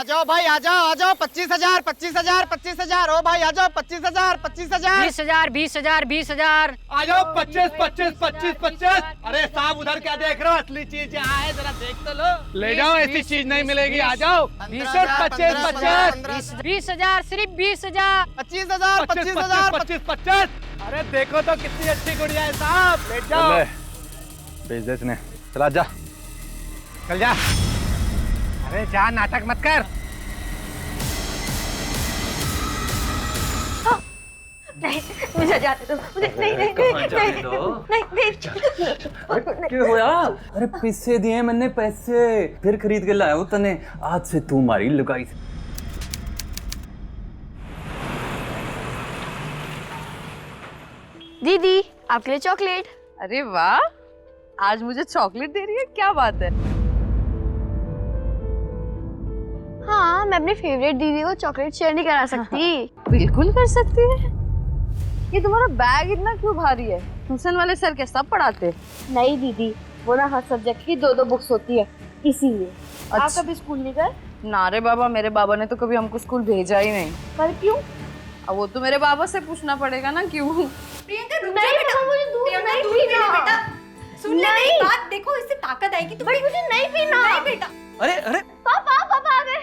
जाओ भाई, आ जाओ 25,000 25,000 25,000। ओ भाई आ जाओ 25,000 25,000 20,000 20,000 20,000। आ जाओ 25 25 25 25। अरे साहब उधर क्या देख रहे हो, असली चीज यहाँ है, जरा देख तो लो। ले जाओ, ऐसी चीज नहीं मिलेगी, आ जाओ। 25 25 20,000 सिर्फ 20,000। 25,000 25,000 25 25। अरे देखो तो कितनी अच्छी गुड़िया है साहब, ले जाओ। भेज दे इसने, चला जा, चल जा। अरे जा, नाटक मत कर। नहीं, मुझे जाने दो, मुझे नहीं नहीं नहीं। क्यों होया? अरे पैसे दिए मैंने, पैसे फिर खरीद के लाया हूँ तने। आज से तू मारी लुगाई। दीदी आपके लिए चॉकलेट। अरे वाह, आज मुझे चॉकलेट दे रही है, क्या बात है। हाँ, मैं अपनी फेवरेट दीदी को चॉकलेट शेयर नहीं करा सकती। बिल्कुल कर सकती है। ये तुम्हारा बैग इतना क्यों भारी है? ट्यूशन वाले सर क्या सब पढ़ाते? नहीं दीदी, वो ना हर सब्जेक्ट की 2-2 बुक्स होती है, इसीलिए। आप अच्छा। कभी स्कूल नहीं गए? ना रे बाबा, मेरे बाबा ने तो कभी हमको स्कूल भेजा ही नहीं। पर क्यों? अब वो तो मेरे बाबा से पूछना पड़ेगा ना, क्यों। प्रियंका रुक जा बेटा, मुझे दूध नहीं पीना बेटा। सुन ले मेरी बात, देखो इससे ताकत आएगी। तो मुझे नहीं पीना। नहीं बेटा। अरे अरे पापा पापा आ गए।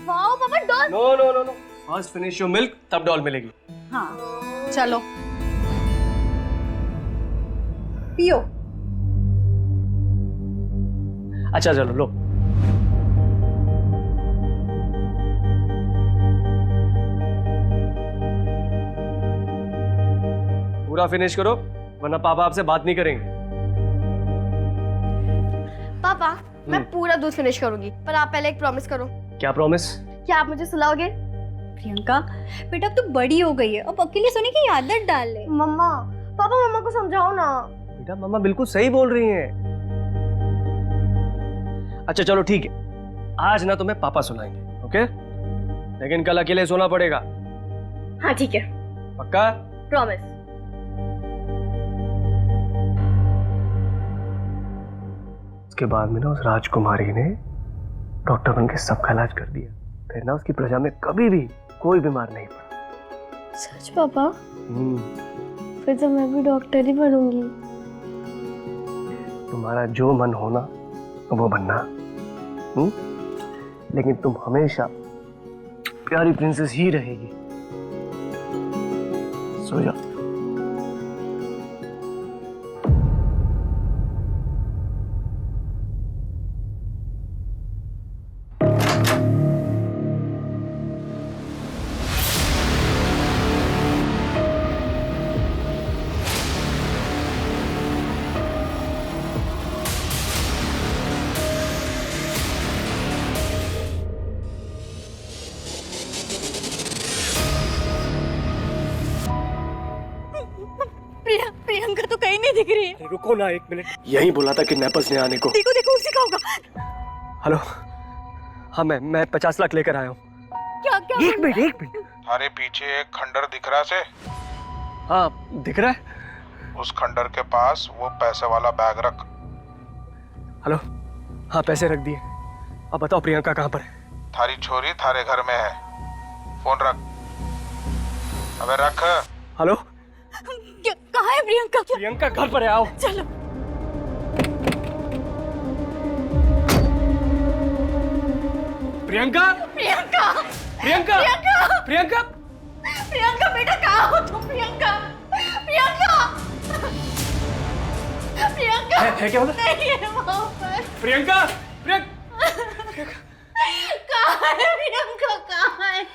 वाओ पापा, doll. No no no no, first finish your milk, तब डॉल मिलेगी। हाँ चलो पियो। अच्छा चलो लो। पूरा फिनिश करो, वरना पापा आपसे बात नहीं करेंगे। पापा, मैं पूरा दूध फिनिश करूंगी, पर आप पहले एक प्रॉमिस करो। क्या प्रॉमिस? क्या आप मुझे सुलाओगे? प्रियंका बेटा, अब तो बड़ी हो गई है, अब अकेले सोने की आदत डाल ले। मम्मा, पापा मम्मा को समझाओ ना। बेटा मम्मा बिल्कुल सही बोल रही हैं। अच्छा चलो ठीक है, आज ना तुम्हें पापा सुनाएंगे, ओके? लेकिन कल अकेले सोना पड़ेगा। हाँ ठीक है, पक्का? प्रॉमिस। उसके बाद में ना उस राजकुमारी ने डॉक्टर बन के सबका इलाज कर दिया। फिर ना उसकी प्रजा में कभी भी कोई बीमार नहीं पड़ा। सच पापा? फिर तो मैं भी डॉक्टर ही बनूंगी। तुम्हारा जो मन होना वो बनना। लेकिन तुम हमेशा प्यारी प्रिंसेस ही रहेगी। सो जाओ। प्रियंका तो कहीं नहीं दिख रही है। रुको ना एक मिनट, यही बोला था कि नेपल्स ने आने को। देखो देखो, उसी का होगा। हेलो, हाँ मैं 50 लाख लेकर आया हूँ। क्या क्या? एक मिनट। अरे पीछे एक खंडर दिख रहा से? हाँ दिख रहा है। उस खंडर के पास वो पैसे वाला बैग रख। हेलो, हाँ पैसे रख दिए। अब बताओ प्रियंका कहाँ पर है? थारी छोरी थारे घर में है, फोन रख। अबे रख। हेलो, कहाँ है प्रियंका? प्रियंका घर पर है, आओ। चलो। प्रियंका प्रियंका प्रियंका प्रियंका प्रियंका प्रियंका बेटा, कहाँ हो तुम? प्रियंका प्रियंका प्रियंका है क्या बोला? नहीं है वहाँ पर। प्रियंका कहाँ है प्रियंका? कहाँ है?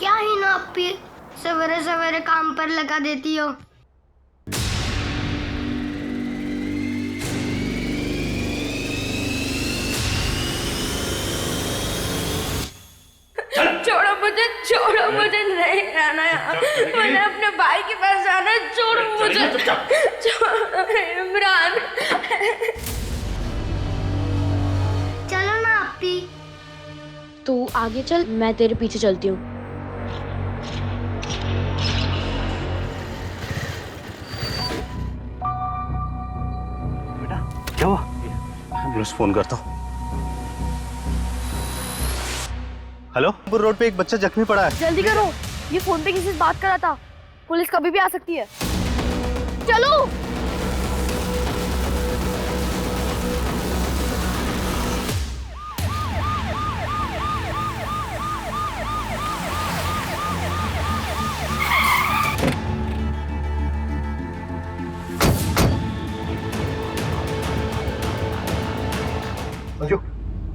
क्या ही ना अपी, सवेरे सवेरे काम पर लगा देती हो। छोड़ो मुझे नहीं रहना यहाँ। मुझे अपने भाई के पास जाना है। छोड़ो मुझे, छोड़ो इमरान। चलो ना अपी। तू आगे चल, मैं तेरे पीछे चलती हूँ। एम्बुलेंस फोन करता हूँ। हेलो, रोड पे एक बच्चा जख्मी पड़ा है। जल्दी करो, ये फोन पे किसी से बात कर रहा था। पुलिस कभी भी आ सकती है। चलो।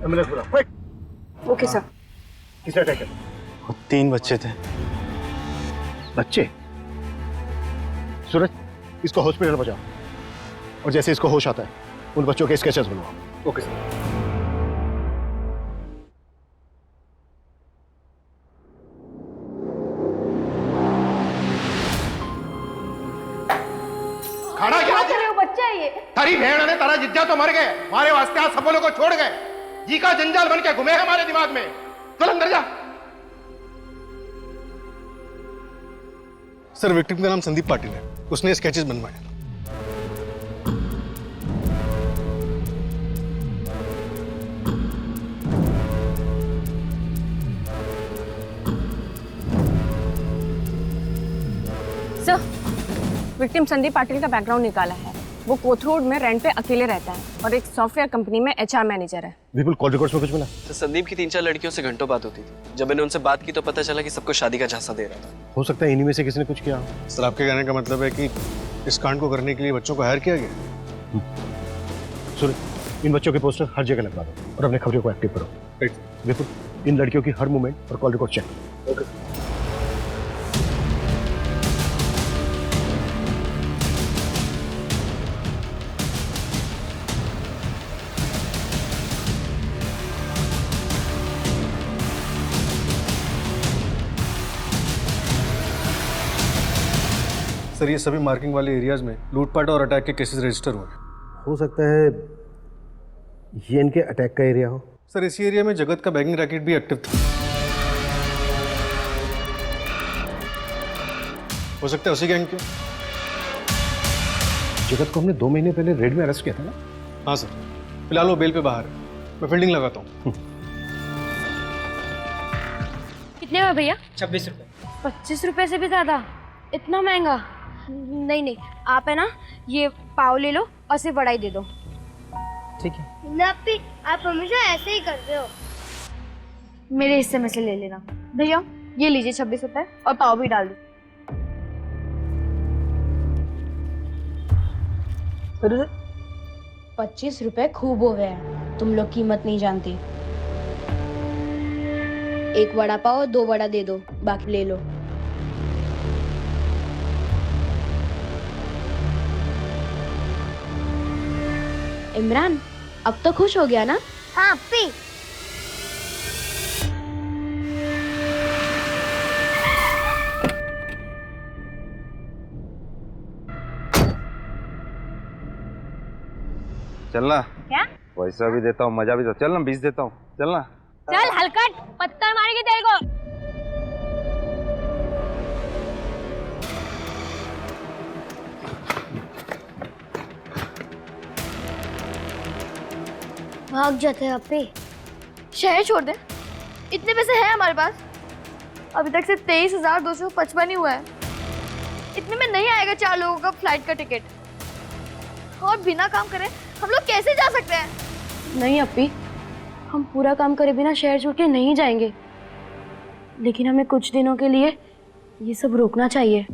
एम्बुलेंस बुलाओ, क्विक। Okay sir. किसने अटैक किया? वो 3 बच्चे थे। बच्चे? सूरज, इसको हॉस्पिटल पहुंचाओ और जैसे इसको होश आता है उन बच्चों के स्केचेस बनवाओ। Okay sir. खड़ा क्या कर रहे हो? बच्चा है ये। तारी भेड़ ने तारा जिद्दा तो मर गए, हमारे वास्ते आज सब लोगों को छोड़ गए। जी का जंजाल बन के घूमे हमारे दिमाग में। चल अंदर जा। सर, विक्टिम का नाम संदीप पाटिल है, उसने स्केचेस बनवाए। सर, विक्टिम संदीप पाटिल का बैकग्राउंड निकाला है। वो कोथरूड में रेंट पे अकेले रहता है और एक सॉफ्टवेयर कंपनी में HR मैनेजर है। विपुल, कॉल रिकॉर्ड्स में कुछ मिला? तो संदीप की 3-4 लड़कियों से घंटों बात होती थी। जब मैंने उनसे बात की तो पता चला कि सबको शादी का झांसा दे रहा था। हो सकता है इन्हीं में से किसी ने कुछ किया। सर, आपके कहने का मतलब है कि इस कांड को करने के लिए बच्चों को हायर किया गया। सूरज, इन बच्चों के पोस्टर हर जगह लगवा दो और अपने खबरों को एक्टिव करो। विपुल, इन लड़कियों की हर मूवमेंट और call record check. Okay. Sir, ये सभी मार्किंग वाले एरियाज में लूटपाट और अटैक के केसेस रजिस्टर हुए हैं। हो सकता है ये इनके अटैक का एरिया हो। सर, इसी एरिया में जगत का बैगिंग रैकेट भी एक्टिव था। हो सकता है उसी गैंग के। जगत को हमने 2 महीने पहले रेड में अरेस्ट किया था ना? हाँ सर, फिलहाल वो बेल पे बाहर है। मैं फील्डिंग लगाता हूँ। कितने में भैया? 26 रुपए। 25 रुपए से भी ज्यादा? इतना महंगा? नहीं नहीं, आप है ना ये पाव ले लो और सिर्फ बड़ा ही दे दो। ठीक है। नप्पी, आप हमेशा ऐसे ही करते हो। मेरे हिस्से में से ले लेना। भैया, ये लीजिए 26 रुपए और पाव भी डाल दो। 25 रुपए खूब हो गए हैं, तुम लोग कीमत नहीं जानती। एक वड़ा पाव 2 वड़ा दे दो, बाकी ले लो। इमरान, अब तो खुश हो गया ना? हाँ पी। चलना। क्या? पैसा भी देता हूँ, मजा भी देता हूँ। चलना, 20 देता हूँ। चलना। चल हलकट, पत्थर मारेगी तेरे को। भाग जाते हैं अपे। शहर छोड़ दे, इतने पैसे हैं हमारे पास। अभी तक से 23,255 ही हुआ है। इतने में नहीं आएगा 4 लोगों का फ्लाइट का टिकट। और बिना काम करे हम लोग कैसे जा सकते हैं? नहीं अपी, हम पूरा काम करे बिना शहर छोड़ के नहीं जाएंगे, लेकिन हमें कुछ दिनों के लिए ये सब रोकना चाहिए।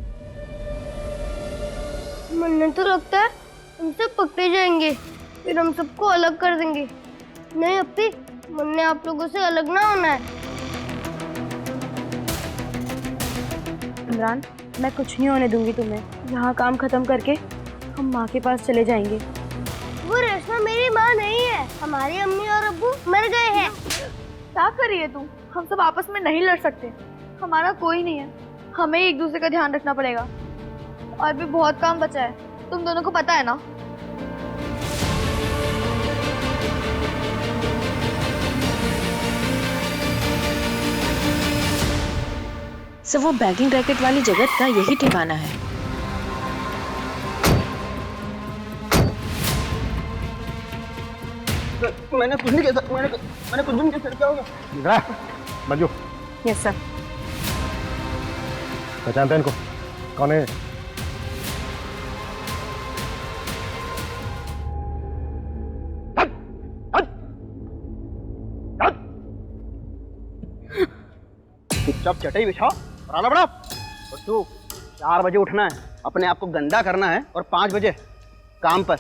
मुन्ने तो लगता है हम सब पकड़े जाएंगे, फिर हम सबको अलग कर देंगे। नहीं अपी, मुन्ने आप लोगों से अलग ना होना है। इमरान, मैं कुछ नहीं होने दूंगी तुम्हें। यहाँ काम खत्म करके हम माँ के पास चले जाएंगे। वो रेशमा मेरी माँ नहीं है, हमारी अम्मी और अब्बू मर गए हैं। क्या कर रही है तुम? हम सब आपस में नहीं लड़ सकते, हमारा कोई नहीं है। हमें एक दूसरे का ध्यान रखना पड़ेगा। और भी बहुत काम बचा है, तुम दोनों को पता है ना। सब वो बैगिंग रैकेट वाली जगत का यही ठिकाना है। मैंने कुछ नहीं किया, मैंने कुछ भी नहीं किया। क्या होगा? Indira, Manju, yes sir. पहचानते हैं इनको? कौन है? चुपचाप चटाई बिछाओ और आना बड़ा। और तू 4 बजे उठना है, अपने आप को गंदा करना है और 5 बजे काम पर।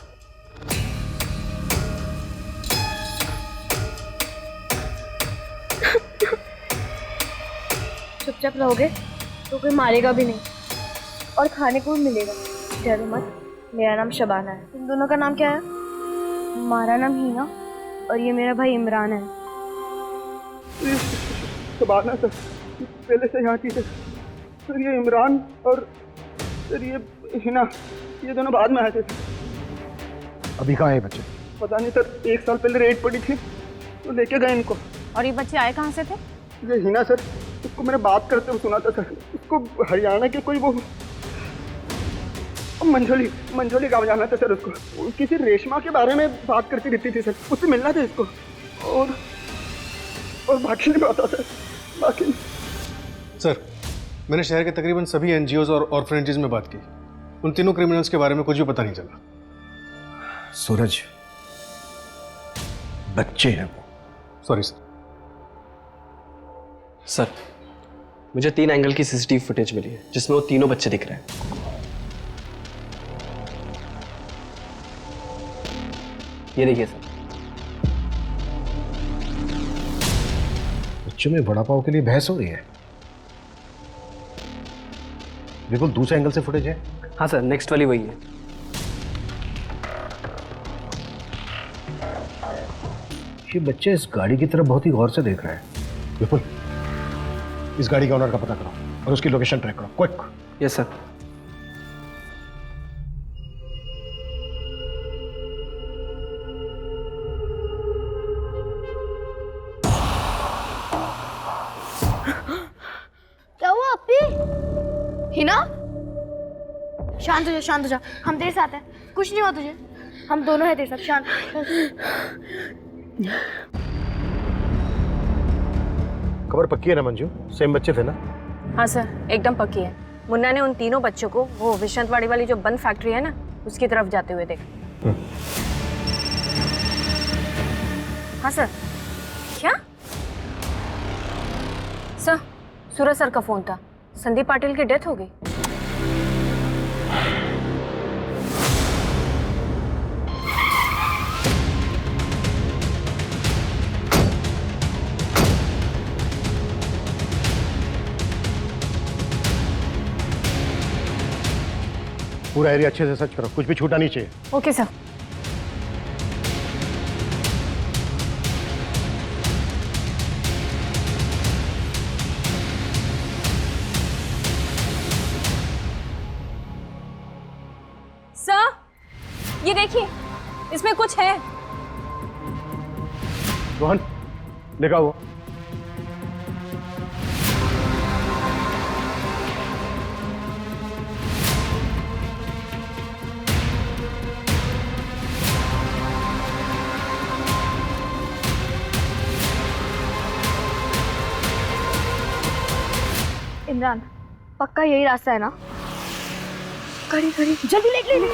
चुपचाप रहोगे तो कोई मारेगा भी नहीं और खाने को भी मिलेगा। डरो मत, मेरा नाम शबाना है। तुम दोनों का नाम क्या है? हमारा नाम हीना और ये मेरा भाई इमरान है। शबाना सर पहले से यहाँ थी सर। ये इमरान और सर ये हिना, ये दोनों बाद में आए थे। अभी कहाँ है बच्चे? पता नहीं सर, 1 साल पहले रेड पड़ी थी तो लेके गए इनको। और ये बच्चे आए कहाँ से थे? ये हिना सर, उसको मैंने बात करते हुए सुना था सर। उसको हरियाणा के कोई वो मंझोली गाँव जाना था सर। उसको किसी रेशमा के बारे में बात करती रहती थी सर, उससे मिलना था इसको। और बाकी नहीं पता सर, बाकी। सर, मैंने शहर के तकरीबन सभी एनजीओज और ऑर्फनेजेस में बात की। उन तीनों क्रिमिनल्स के बारे में कुछ भी पता नहीं चला। सूरज, बच्चे हैं वो। Sorry sir. सर, मुझे 3 एंगल की सीसीटीवी फुटेज मिली है जिसमें वो तीनों बच्चे दिख रहे हैं। ये देखिए सर। बच्चों में वड़ा पाव के लिए बहस हो रही है। बिल्कुल दूसरे एंगल से फुटेज है। हाँ सर, नेक्स्ट वाली वही है। ये बच्चे इस गाड़ी की तरफ बहुत ही गौर से देख रहे हैं। बिल्कुल, इस गाड़ी का ओनर का पता करो और उसकी लोकेशन ट्रैक करो, क्विक। Yes sir. क्या हुआ अपी? हिना, शांत हो जा, शांत हो जा। हम तेरे साथ हैं, कुछ नहीं हुआ तुझे। हम दोनों हैं तेरे साथ, शांत। खबर पक्की है ना मंजू? सेम बच्चे थे ना? हाँ सर, एकदम पक्की है। मुन्ना ने उन तीनों बच्चों को वो विश्वंतवाड़ी वाली जो बंद फैक्ट्री है ना, उसकी तरफ जाते हुए देखा। हाँ सर। क्या सर? सूरज सर का फोन था। संदीप पाटिल की डेथ हो गई। पूरा एरिया अच्छे से सर्च करो, कुछ भी छूटा नहीं चाहिए। Okay sir. सर, ये देखिए, इसमें कुछ है। रोहन, देखा वो? इमरान, पक्का यही रास्ता है ना? खड़ी खड़ी, जल्दी ले।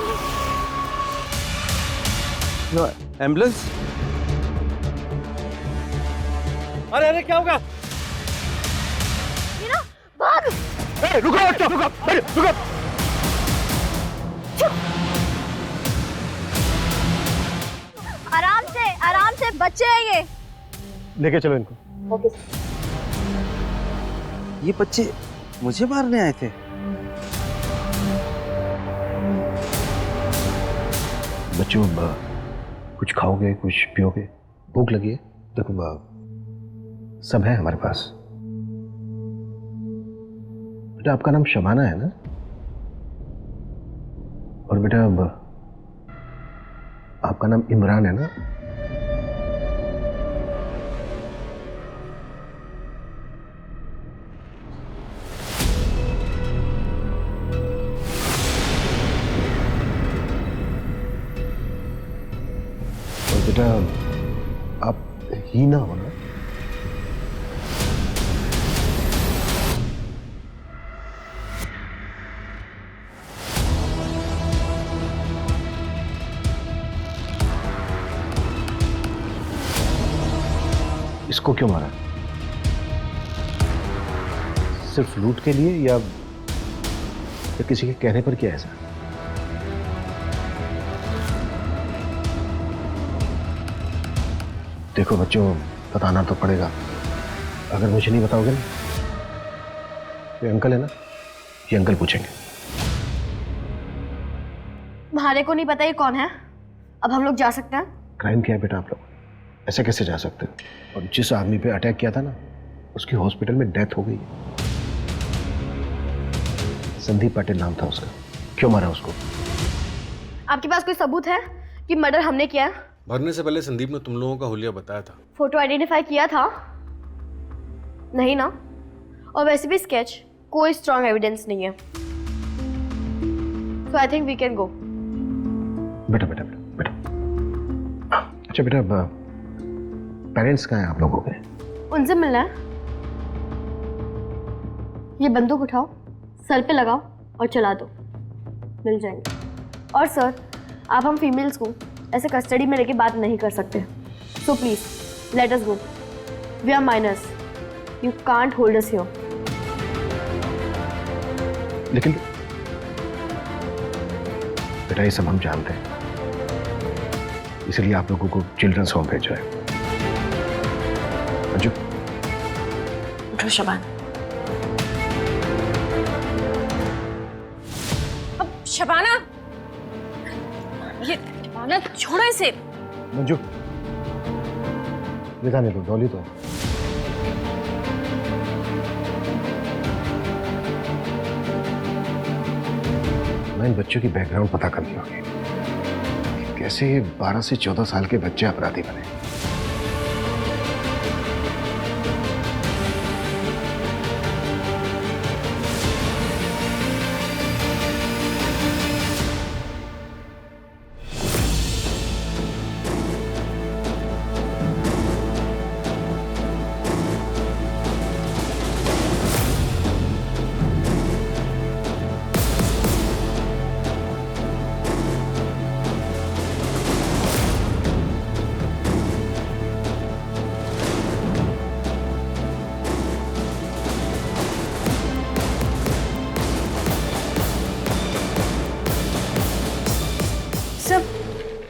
एम्बुलेंस? अरे अरे क्या होगा? ये ना, भाग! रुको। आराम से, बच्चे हैं ये। लेके चलो इनको। ओके। ये बच्चे मुझे मारने आए थे? बच्चों, कुछ खाओगे, कुछ पियोगे? भूख लगी है? देखो, सब है हमारे पास। बेटा, आपका नाम शबाना है ना? और बेटा, आपका नाम इमरान है ना? और बेटा, आप हीना हो ना? इसको क्यों मारा? सिर्फ लूट के लिए या किसी के कहने पर किया ऐसा? देखो बच्चों, बताना तो पड़ेगा। अगर मुझे नहीं बताओगे ना, ये अंकल है ना, ये अंकल पूछेंगे। तुम्हारे को नहीं पता ये कौन है? अब हम लोग जा सकते हैं? क्राइम किया है बेटा आप लोग, ऐसे कैसे जा सकते हो? और जिस आदमी पे अटैक किया था ना, उसकी हॉस्पिटल में डेथ हो गई है। संदीप पाटिल नाम था उसका। क्यों मारा उसको? आपके पास कोई सबूत है कि मर्डर हमने किया? भरने से पहले संदीप ने तुम लोगों का हुलिया बताया था। फोटो आइडेंटिफाई किया था? नहीं ना? और वैसे भी स्केच कोई स्ट्रॉन्ग एविडेंस नहीं है। So I think we can go. बेटा बेटा बेटा बेटा, अच्छा बेटा, पेरेंट्स कहाँ हैं आप लोगों के? उनसे मिलना है। ये बंदूक उठाओ, सर पे लगाओ और चला दो, मिल जाएंगे। और सर, आप हम फीमेल्स को ऐसे कस्टडी में लेके बात नहीं कर सकते। So please let us go. We are minors, you can't hold us here. लेकिन बेटा ये सब हम जानते हैं, इसलिए आप लोगों को चिल्ड्रंस होम भेजा है। अंजू, उठो शबान। अब शबाना, ये शबाना छोड़ो इसे। मंजू, ये जाने दो, डॉली तो है। मैं इन बच्चों की बैकग्राउंड पता करनी होगी, कैसे ये 12 से 14 साल के बच्चे अपराधी बने।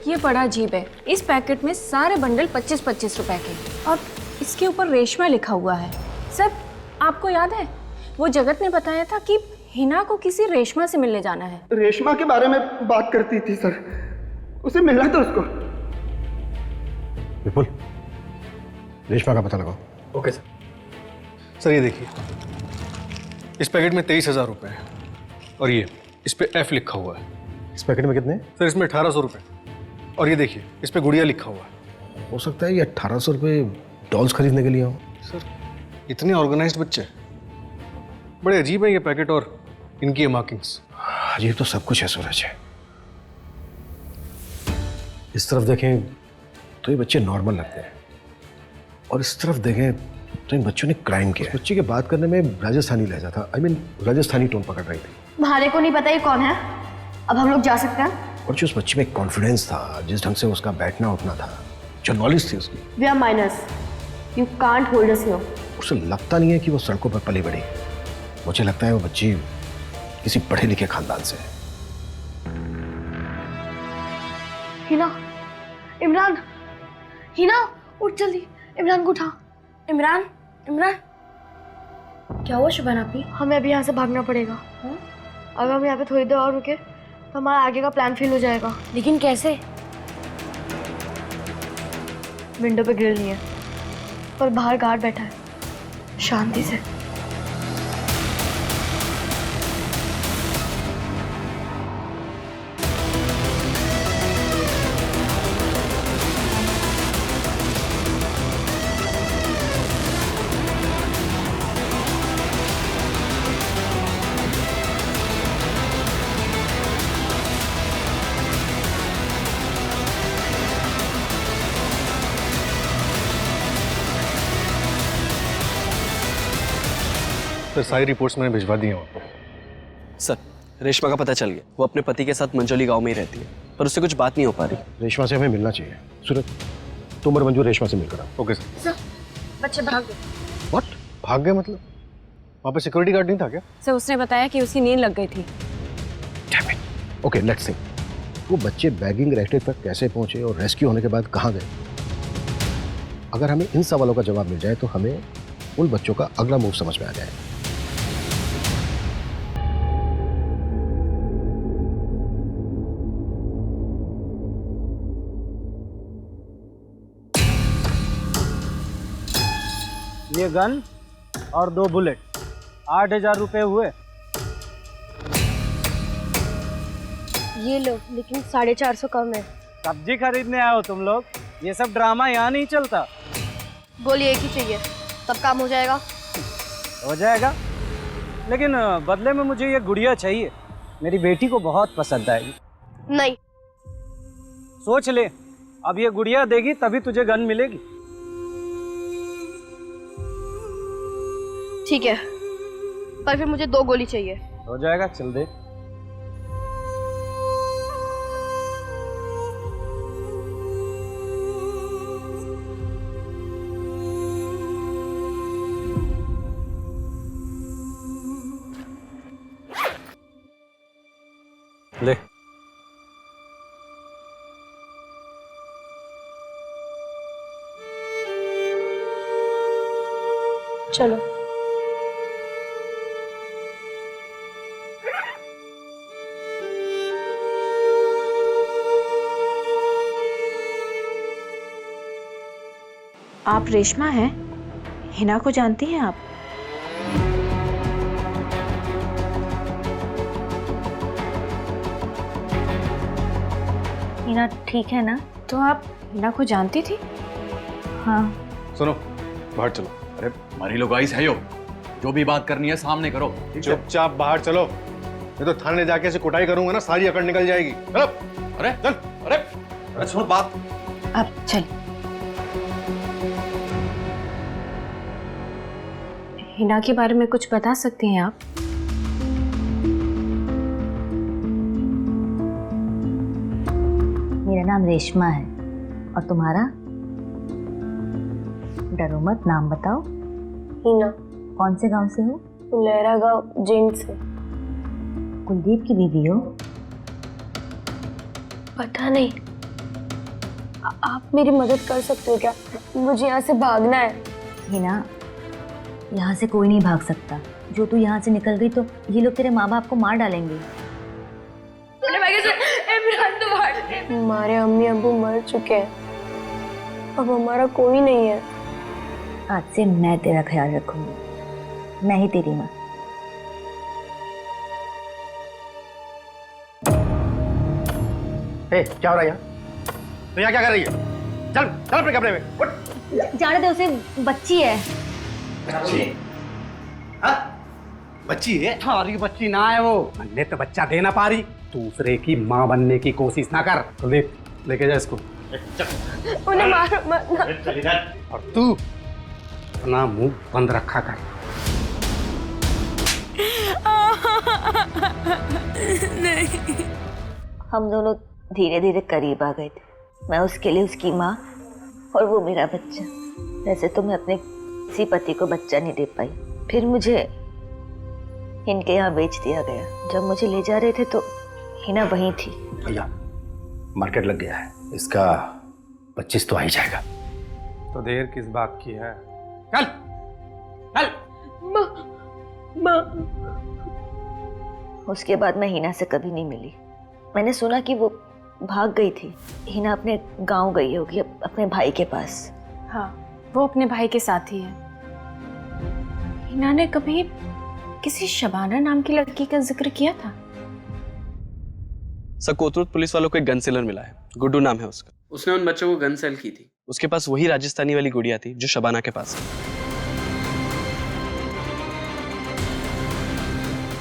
ये बड़ा अजीब है। इस पैकेट में सारे बंडल 25-25 रुपए के, और इसके ऊपर रेशमा लिखा हुआ है। सर, आपको याद है वो जगत ने बताया था कि हिना को किसी रेशमा से मिलने जाना है। रेशमा के बारे में बात करती थी सर, उसे मिलना था उसको। विपुल, रेशमा का पता लगाओ। Okay sir. सर ये देखिए, इस पैकेट में 23,000 रुपए है, और ये इस पे F लिखा हुआ है। इस पैकेट में कितने? सर इसमें 1800 रुपए, और ये देखिए इस पे गुड़िया लिखा हुआ है। हो सकता है ये 1800 रुपए डॉल्स खरीदने के लिए हो। सर इतने ऑर्गेनाइज्ड बच्चे, बड़े अजीब है ये पैकेट और इनकी ये मार्किंग्स। अजीब तो सब कुछ है सूरज। इस तरफ देखें तो ये बच्चे नॉर्मल लगते हैं, और इस तरफ देखें तो इन बच्चों ने क्राइम किया। बच्चे के बात करने में राजस्थानी लहजा था, राजस्थानी टोन पकड़ रही थी। तुम्हारे को नहीं पता ये कौन है? अब हम लोग जा सकते हैं? और जो उस बच्चे में कॉन्फिडेंस था, जिस ढंग से उसका बैठना उठना था, जो नॉलेज थी उसकी। We are minors, you can't hold us here. उसे लगता नहीं है कि वो सड़कों पर पली बड़ी। मुझे लगता है वो बच्ची किसी पढ़े लिखे खानदान से है। हिना, इमरान, हिना उठ जल्दी, इमरान को उठा। इमरान, इमरान, क्या हुआ शबाना आपी? हमें अभी यहाँ से भागना पड़ेगा। अगर हम यहाँ पे थोड़ी देर और रुके तो हमारा आगे का प्लान फेल हो जाएगा। लेकिन कैसे? विंडो पे ग्रिल नहीं है, पर बाहर गार्ड बैठा है, शांति से। सर सारी रिपोर्ट्स मैंने भिजवा दी हैं वहाँ पर। सर रेशमा का पता चल गया, वो अपने पति के साथ मंजोली गांव में ही रहती है, पर उससे कुछ बात नहीं हो पा रही। रेशमा से हमें मिलना चाहिए। सूरज तुम और मंजू रेशमा से मिलकर आओ। Okay sir. सर बच्चे भाग गए। व्हाट? भाग गए मतलब? वहाँ पे सिक्योरिटी गार्ड नहीं था क्या? सर उसने बताया कि उसकी नींद लग गई थी। ओके लेट्स सी, वो बच्चे बैगिंग रेस्टोरेंट तक कैसे पहुंचे और रेस्क्यू होने के बाद कहाँ गए? अगर हमें इन सवालों का जवाब मिल जाए तो हमें उन बच्चों का अगला मूव समझ में आ जाए। ये गन और 2 बुलेट, 8,000 रुपए हुए। ये लो, लेकिन 450 कम है। सब्जी खरीदने आए हो तुम लोग? ये सब ड्रामा यहाँ नहीं चलता। गोली एक ही चाहिए, तब काम हो जाएगा। हो जाएगा, लेकिन बदले में मुझे ये गुड़िया चाहिए। मेरी बेटी को बहुत पसंद आएगी। नहीं। सोच ले, अब ये गुड़िया देगी तभी तुझे गन मिलेगी। ठीक है, पर फिर मुझे 2 गोली चाहिए। हो जाएगा, चल दे। ले। चलो। आप रेशमा हैं? हिना को जानती हैं आप? हिना ठीक है ना? तो आप हिना को जानती थी? हाँ। सुनो, बाहर चलो। अरे हमारी लोग गाइस है यो, जो भी बात करनी है सामने करो। चुपचाप बाहर चलो, नहीं तो थाने जाके ऐसे कुटाई करूंगा ना, सारी अकड़ निकल जाएगी। चलो। अरे चल, अरे सुनो बात। आप चलिए। हिना के बारे में कुछ बता सकती हैं आप? मेरा नाम रेशमा है, और तुम्हारा? डरो मत, नाम बताओ। हिना। कौन से गांव से हो? लहरा गांव, जींद से। कुलदीप की बीवी हो? पता नहीं। आप मेरी मदद कर सकते हो क्या? मुझे यहाँ से भागना है। हिना, यहाँ से कोई नहीं भाग सकता। जो तू यहाँ से निकल गई तो ये लोग तेरे माँ बाप को मार डालेंगे। हमारे अम्मी अब्बू मर चुके हैं, अब हमारा कोई नहीं है। आज से मैं तेरा ख्याल रखूंगी, मैं ही तेरी माँ। क्या हो रहा है यहाँ? तो यहाँ क्या कर रही है? चल चल अपने कमरे में। उठ। जाने दे उसे, बच्ची है। बच्ची? हाँ? बच्ची है? हमारी बच्ची ना है वो, अन्य तो बच्चा दे ना पा रही, दूसरे की माँ बनने की कोशिश ना कर। तो लेके जा इसको। उन्हें मारो मत ना। चल इधर। और तू अपना मुंह बंद रखा कर। नहीं। हम दोनों धीरे धीरे करीब आ गए थे। मैं उसके लिए उसकी माँ और वो मेरा बच्चा। वैसे तो मैं अपने किसी पति को बच्चा नहीं दे पाई, फिर मुझे इनके यहाँ बेच दिया गया। जब मुझे ले जा रहे थे तो हिना वहीं थी। भैया मार्केट लग गया है, इसका 25 तो आ ही जाएगा। तो देर किस बात की है? चल चल। माँ। उसके बाद मैं हिना से कभी नहीं मिली। मैंने सुना कि वो भाग गई थी। हिना अपने गांव गई होगी, अपने भाई के पास। हाँ, वो अपने भाई के साथ ही है। हिना ने कभी किसी शबाना नाम की लड़की का जिक्र किया था? सर कोतरुत पुलिस वालों को एक गन सेलर मिला है, गुड्डू नाम है उसका। उसने उन बच्चों को गन सेल की थी। उसके पास वही राजस्थानी वाली गुड़िया थी जो शबाना के पास है।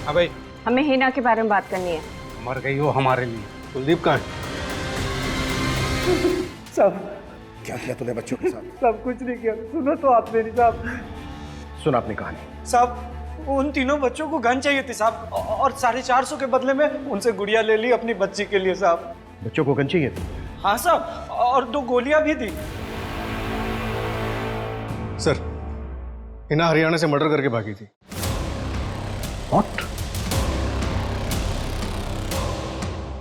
हाँ भाई, हमें हिना के बारे में बात करनी है। मर गई वो हमारे लिए। कुलदीप कहाँ है? सब क्या किया तूने बच्चों के साथ? सब कुछ नहीं किया। सुनो तो आप मेरी साहब। सुना अपनी कहानी। साहब उन तीनों बच्चों को गन चाहिए थी साहब, और 450 के बदले में उनसे गुड़िया ले ली अपनी बच्ची के लिए साहब। बच्चों को गन चाहिए थी? हाँ साहब, और 2 गोलियां भी थी। सर, हिना हरियाणा से मर्डर करके भागी थी। What?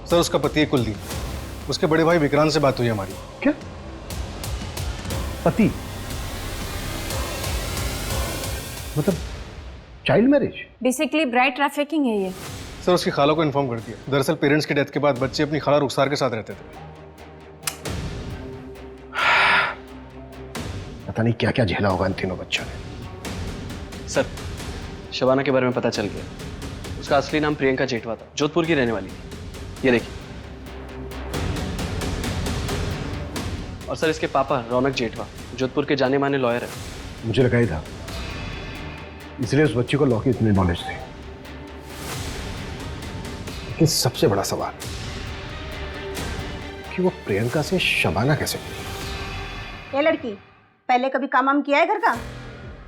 सर, उसका पति है कुलदीप, उसके बड़े भाई विक्रांत से बात हुई हमारी। क्या? पति? मतलब child marriage? Basically bride trafficking है ये। सर, उसकी खाला को इन्फॉर्म कर दिया। दरअसल पेरेंट्स की डेथ के बाद बच्चे अपनी खाला रुखसार के साथ रहते थे। पता नहीं क्या क्या झेला होगा इन तीनों बच्चों ने। सर, शबाना के बारे में पता चल गया। उसका असली नाम प्रियंका जेठवा था, जोधपुर की रहने वाली थी। ये देखिए। और सर, इसके पापा रौनक जेठवा जोधपुर के जाने माने लॉयर है। मुझे लगा ही था, इसलिए उस बच्ची को लॉ की इतनी नॉलेज थी। लेकिन सबसे बड़ा सवाल कि वो प्रियंका से शबाना कैसे मिली? ये लड़की पहले कभी काम किया है घर का?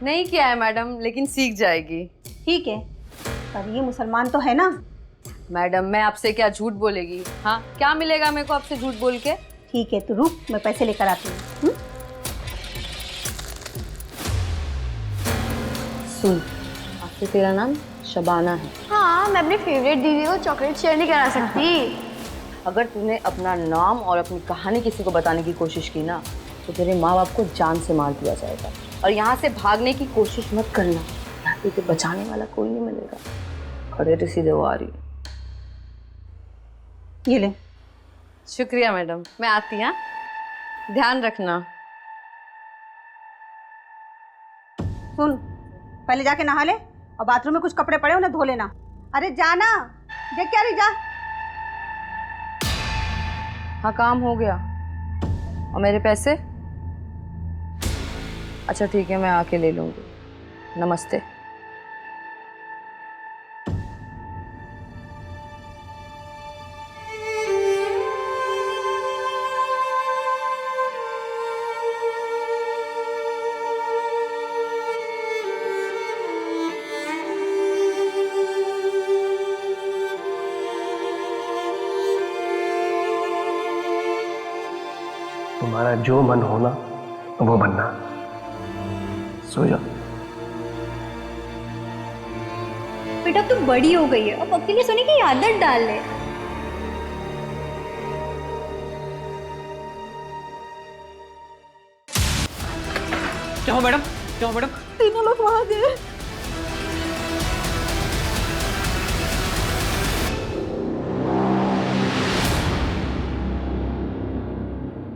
नहीं किया है मैडम, लेकिन सीख जाएगी। ठीक है, पर ये मुसलमान तो है ना? मैडम, मैं आपसे क्या झूठ बोलेगी? हाँ, क्या मिलेगा मेरे को आपसे झूठ बोल के? ठीक है, तो रुक, मैं पैसे लेकर आती हूँ। सुन, आपसे तेरा नाम शबाना है। हाँ, मैं अपनी फेवरेट दीदी को चॉकलेट शेयर नहीं करा सकती। अगर तूने अपना नाम और अपनी कहानी किसी को बताने की कोशिश की ना, तो तेरे माँ बाप को जान से मार दिया जाएगा। और यहाँ से भागने की कोशिश मत करना, यहाँ तुझे बचाने वाला कोई नहीं मिलेगा। खड़े तो सीधे वो आ रही। ये ले। शुक्रिया मैडम, मैं आती। हाँ, ध्यान रखना। सुन, पहले जाके नहा ले और बाथरूम में कुछ कपड़े पड़े उन्हें धो लेना। अरे जाना, देख क्या रही, जा। हाँ, काम हो गया। और मेरे पैसे? अच्छा ठीक है, मैं आके ले लूँगी। नमस्ते। तुम्हारा जो मन होना वो बनना। सो जा। बेटा तू बड़ी हो गई है, अब अकेले सोने की आदत डाल ले। क्या हो मैडम? क्या हो मैडम? तीनों लोग वहां गए।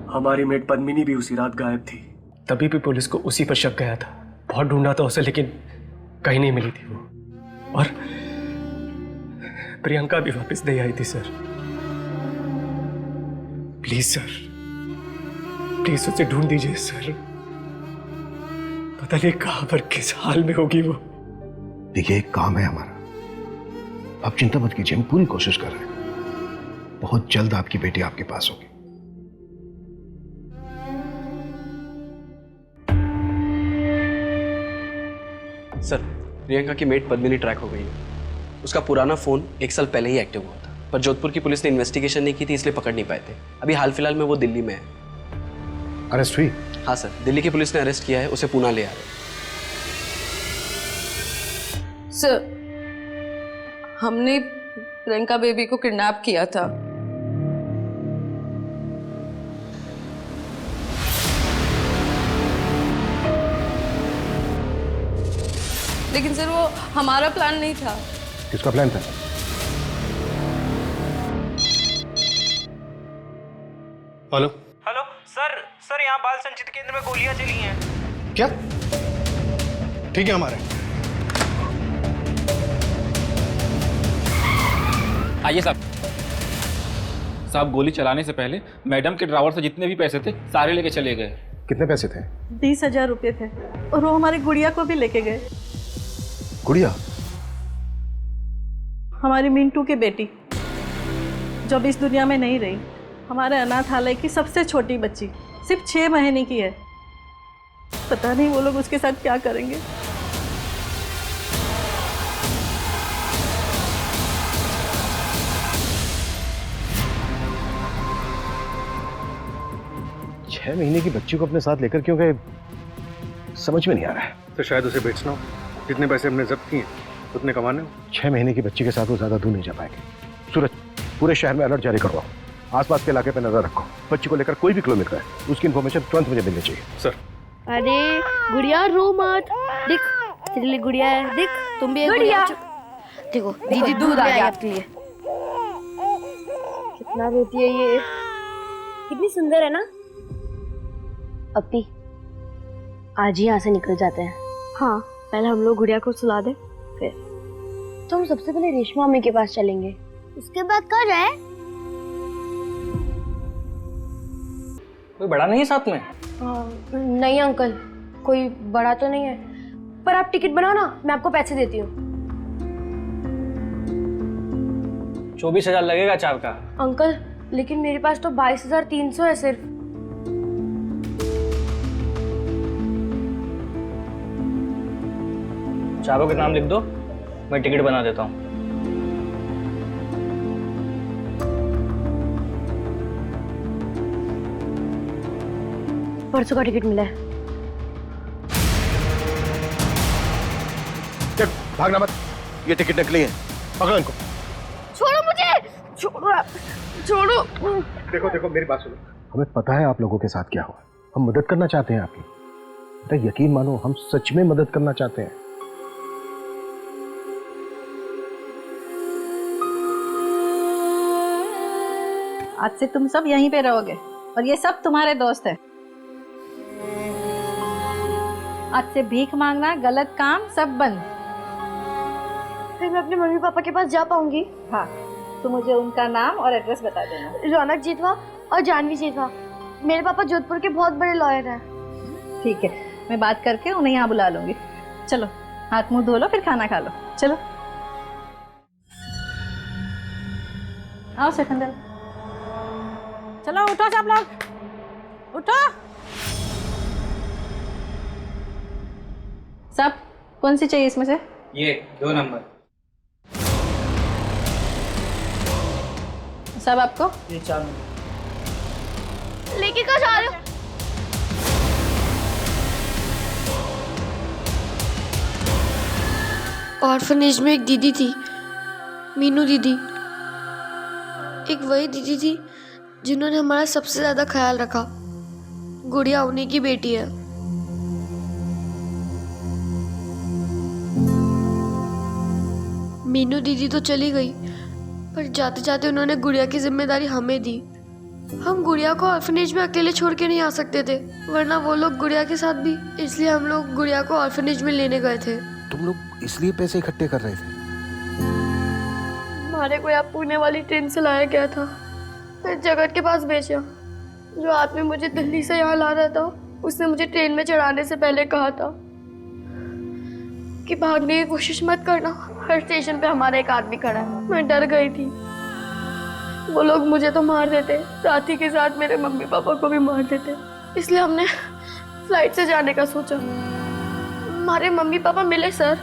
हमारी मेट पद्मिनी भी उसी रात गायब थी। तभी भी पुलिस को उसी पर शक गया था। बहुत ढूंढा था उसे, लेकिन कहीं नहीं मिली थी वो। और प्रियंका भी वापस नहीं आई थी सर। प्लीज सर, प्लीज उसे ढूंढ दीजिए सर। पता नहीं कहां पर किस हाल में होगी वो। देखिए, एक काम है हमारा, आप चिंता मत कीजिए, हम पूरी कोशिश कर रहे हैं। बहुत जल्द आपकी बेटी आपके पास होगी। सर, प्रियंका की मेट पद्मिनी ट्रैक हो गई है। उसका पुराना फोन 1 साल पहले ही एक्टिव हुआ था, पर जोधपुर की पुलिस ने इन्वेस्टिगेशन नहीं की थी, इसलिए पकड़ नहीं पाए थे। अभी हाल फिलहाल में वो दिल्ली में है। अरेस्ट हुई? हाँ सर, दिल्ली की पुलिस ने अरेस्ट किया है, उसे पुणे ले आ रहे। सर, हमने प्रियंका बेबी को किडनैप किया था। लेकिन सर, वो हमारा प्लान नहीं था। किसका प्लान था? हेलो हेलो सर, यहाँ बाल संचित केंद्र में गोलियां चली हैं। क्या? ठीक है, हमारे आइए साहब। साहब, गोली चलाने से पहले मैडम के ड्रावर से जितने भी पैसे थे सारे लेके चले गए। कितने पैसे थे? 20,000 रुपये थे, और वो हमारी गुड़िया को भी लेके गए। गुड़िया? हमारी मिंटू की बेटी, जो अब इस दुनिया में नहीं रही। हमारे अनाथालय की सबसे छोटी बच्ची, सिर्फ 6 महीने की है। पता नहीं वो लोग उसके साथ क्या करेंगे। 6 महीने की बच्ची को अपने साथ लेकर क्यों गए समझ में नहीं आ रहा है। तो शायद उसे बेचना हो, जितने पैसे हमने जब्त किए उतने कमाने हो। 6 महीने की बच्ची के साथ वो ज्यादा दूर नहीं जा पाएंगे। सूरज, पूरे शहर में अलर्ट जारी करवाओ, आसपास के इलाके पे नजर रखो। बच्ची को लेकर कोई भी क्लू मिल रहा है उसकी इन्फॉर्मेशन तुरंत मुझे मिलनी चाहिए। सर। अरे गुड़िया रो मत, देख तेरे लिए गुड़िया है, देख तुम भी एक गुड़िया। देखो दीदी दूध आ गया आपके लिए। कितना रोती है ये, कितनी सुंदर है ना। अपी आज ही यहाँ से निकल जाते हैं। हाँ पहले हम लोग गुड़िया को सुला दे, फिर तो हम सबसे पहले रेशमा मम्मी के पास चलेंगे। उसके बाद कहाँ जाए? कोई बड़ा नहीं है साथ में? नहीं अंकल, कोई बड़ा तो नहीं है, पर आप टिकट बनाओ ना, मैं आपको पैसे देती हूँ। 24,000 लगेगा चार का। अंकल लेकिन मेरे पास तो 22,300 है सिर्फ। चारों के नाम लिख दो, मैं टिकट बना देता हूँ। परसों का टिकट मिला है। भागना मत, ये टिकट नकली है, पकड़ो इनको। छोड़ो मुझे, छोड़ो आप, छोड़ो। देखो देखो मेरी बात सुनो, हमें पता है आप लोगों के साथ क्या हुआ, हम मदद करना चाहते हैं आपकी। तो यकीन मानो हम सच में मदद करना चाहते हैं। आज से तुम सब यहीं पे रहोगे और ये सब तुम्हारे दोस्त हैं। आज से भीख मांगना, गलत काम सब बंद। फिर मैं अपने मम्मी पापा के पास जा पाऊंगी? हाँ, तो मुझे उनका नाम और एड्रेस बता देना। रौनक जीतवा और जानवी जीतवा, मेरे पापा जोधपुर के बहुत बड़े लॉयर हैं। ठीक है, मैं बात करके उन्हें यहाँ बुला लूंगी। चलो हाथ मुंह धो लो, फिर खाना खा लो। चलो आओ सिकंदर, चलो उठो सब लोग, उठो सब। कौन सी चाहिए इसमें से? ये 2 नंबर। सब आपको? ये 4 नंबर। लेके कहाँ जा रहे हो? ऑर्फनेज में एक दीदी थी, मीनू दीदी। एक वही दीदी थी जिन्होंने हमारा सबसे ज्यादा ख्याल रखा। गुड़िया उन्हीं की बेटी है। मीनू दीदी तो चली गई, पर जाते जाते उन्होंने गुड़िया की जिम्मेदारी हमें दी। हम गुड़िया को ऑर्फनेज में अकेले छोड़ के नहीं आ सकते थे, वरना वो लोग गुड़िया के साथ भी। इसलिए हम लोग गुड़िया को ऑर्फनेज में लेने गए थे। तुम लोग इसलिए पैसे इकट्ठे कर रहे थे? हमारे को यहाँ पुणे वाली ट्रेन से लाया गया था, फिर जगत के पास भेजा। जो आदमी मुझे दिल्ली से यहाँ ला रहा था, उसने मुझे ट्रेन में चढ़ाने से पहले कहा था कि भागने की कोशिश मत करना, हर स्टेशन पे हमारा एक आदमी खड़ा है। मैं डर गई थी, वो लोग मुझे तो मार देते, साथ ही के साथ मेरे मम्मी पापा को भी मार देते। इसलिए हमने फ्लाइट से जाने का सोचा। हमारे मम्मी पापा मिले सर।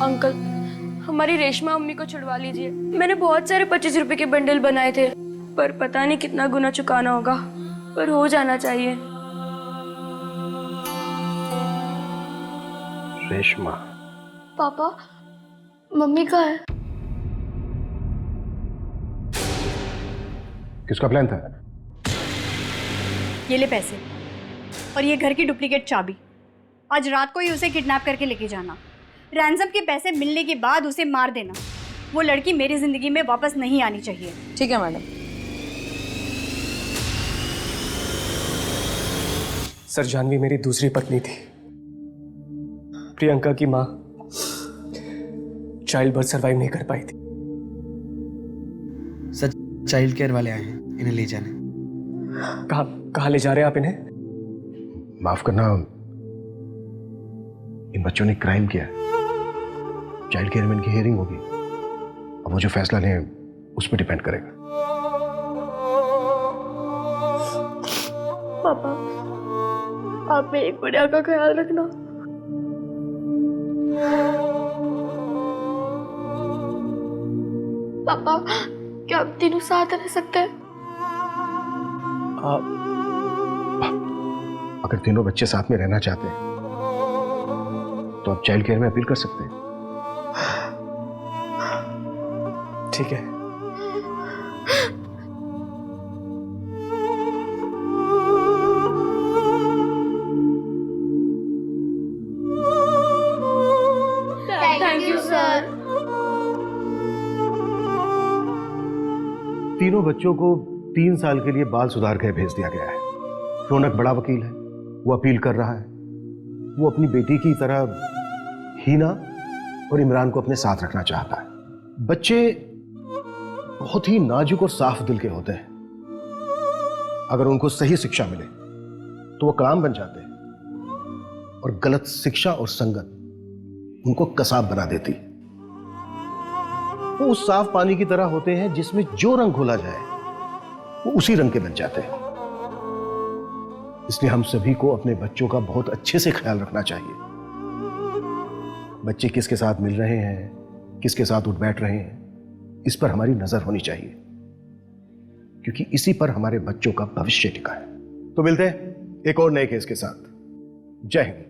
अंकल हमारी रेशमा अम्मी को छुड़वा लीजिए। मैंने बहुत सारे 25 रुपए के बंडल बनाए थे, पर पता नहीं कितना गुना चुकाना होगा, पर हो जाना चाहिए। रेशमा, पापा, मम्मी कहाँ है? किसका प्लान था? ये ले पैसे और ये घर की डुप्लीकेट चाबी। आज रात को ही उसे किडनैप करके लेके जाना। रैंसम के पैसे मिलने के बाद उसे मार देना। वो लड़की मेरी जिंदगी में वापस नहीं आनी चाहिए। ठीक है मैडम। सर, जानवी मेरी दूसरी पत्नी थी। प्रियंका की माँ चाइल्ड बर्थ सरवाइव नहीं कर पाई थी। सर, चाइल्ड केयर वाले आए हैं, इन्हें ले जाने। कहाँ ले जा रहे हैं आप इन्हें? माफ करना, इन बच्चों ने क्राइम किया। चाइल्ड केयर में इनकी हियरिंग होगी। अब वो जो फैसला लें उस पर डिपेंड करेगा। पापा, आप मेरी गुड़िया का ख्याल रखना। पापा, क्या हम तीनों साथ रह सकते हैं? अगर तीनों बच्चे साथ में रहना चाहते हैं तो आप चाइल्ड केयर में अपील कर सकते हैं। ठीक है। Thank you sir. तीनों बच्चों को 3 साल के लिए बाल सुधार गृह भेज दिया गया है। रौनक बड़ा वकील है, वो अपील कर रहा है। वो अपनी बेटी की तरह हीना और इमरान को अपने साथ रखना चाहता है। बच्चे बहुत ही नाजुक और साफ दिल के होते हैं। अगर उनको सही शिक्षा मिले तो वो कलाम बन जाते हैं, और गलत शिक्षा और संगत उनको कसाब बना देती। वो उस साफ पानी की तरह होते हैं जिसमें जो रंग घोला जाए वो उसी रंग के बन जाते हैं। इसलिए हम सभी को अपने बच्चों का बहुत अच्छे से ख्याल रखना चाहिए। बच्चे किसके साथ मिल रहे हैं, किसके साथ उठ बैठ रहे हैं, इस पर हमारी नजर होनी चाहिए, क्योंकि इसी पर हमारे बच्चों का भविष्य टिका है। तो मिलते हैं एक और नए केस के साथ। जय हिंद।